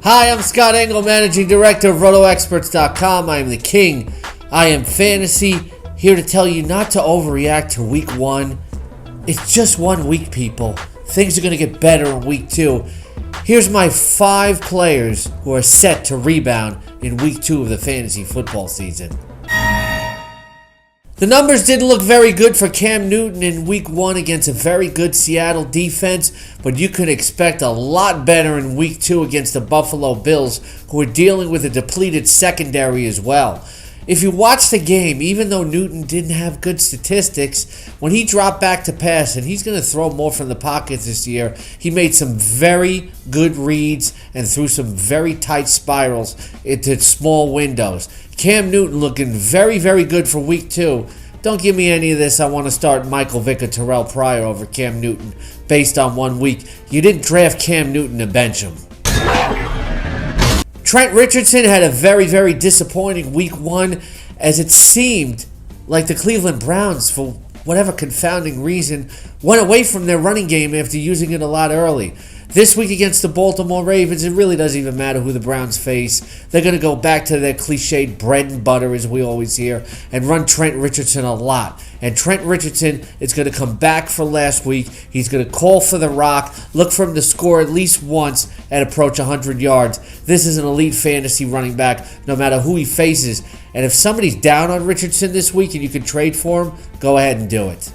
Hi, I'm Scott Engel, Managing Director of RotoExperts.com. I am the king. I am fantasy, here to tell you not to overreact to week one. It's just 1 week, people. Things are going to get better in week two. Here's my 5 players who are set to rebound in week 2 of the fantasy football season. The numbers didn't look very good for Cam Newton in week 1 against a very good Seattle defense, but you could expect a lot better in week 2 against the Buffalo Bills, who are dealing with a depleted secondary as well. If you watch the game, even though Newton didn't have good statistics, when he dropped back to pass, and he's going to throw more from the pocket this year, he made some very good reads and threw some very tight spirals into small windows. Cam Newton looking very, very good for week 2. Don't give me any of this, I want to start Michael Vick or Terrell Pryor over Cam Newton based on 1 week. You didn't draft Cam Newton to bench him. Trent Richardson had a very, very disappointing week 1, as it seemed like the Cleveland Browns, for whatever confounding reason, went away from their running game after using it a lot early. This week against the Baltimore Ravens, it really doesn't even matter who the Browns face. They're going to go back to their cliched bread and butter, as we always hear, and run Trent Richardson a lot. And Trent Richardson is going to come back for last week. He's going to call for the rock, look for him to score at least once and approach 100 yards. This is an elite fantasy running back, no matter who he faces. And if somebody's down on Richardson this week and you can trade for him, go ahead and do it.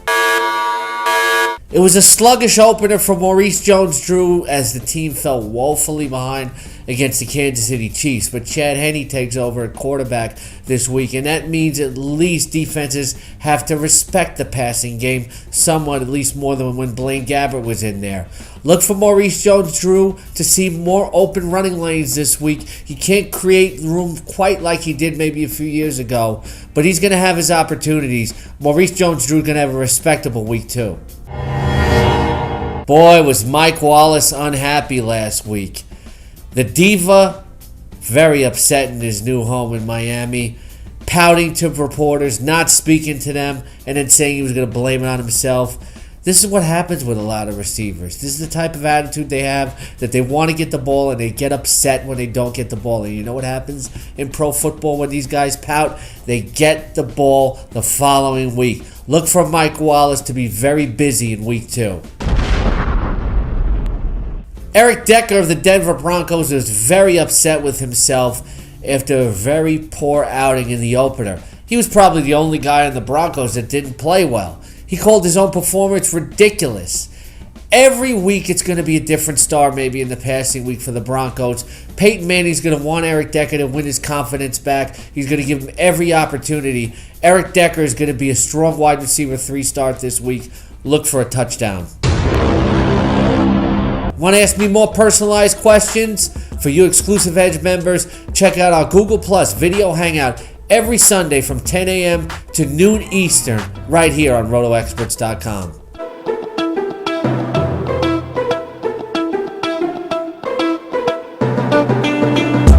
It was a sluggish opener for Maurice JonesDrew as the team fell woefully behind against the Kansas City Chiefs. But Chad Henne takes over at quarterback this week, and that means at least defenses have to respect the passing game somewhat, at least more than when Blaine Gabbert was in there. Look for Maurice JonesDrew to see more open running lanes this week. He can't create room quite like he did maybe a few years ago, but he's going to have his opportunities. Maurice JonesDrew going to have a respectable week too. Boy, was Mike Wallace unhappy last week. The diva, very upset in his new home in Miami, pouting to reporters, not speaking to them, and then saying he was going to blame it on himself. This is what happens with a lot of receivers. This is the type of attitude they have, that they want to get the ball and they get upset when they don't get the ball. And you know what happens in pro football when these guys pout? They get the ball the following week. Look for Mike Wallace to be very busy in week 2. Eric Decker of the Denver Broncos is very upset with himself after a very poor outing in the opener. He was probably the only guy on the Broncos that didn't play well. He called his own performance ridiculous. Every week it's going to be a different star maybe in the passing week for the Broncos. Peyton Manning's going to want Eric Decker to win his confidence back. He's going to give him every opportunity. Eric Decker is going to be a strong wide receiver 3 start this week. Look for a touchdown. Want to ask me more personalized questions? For you exclusive Edge members, check out our Google Plus video hangout every Sunday from 10 a.m. to noon Eastern right here on RotoExperts.com.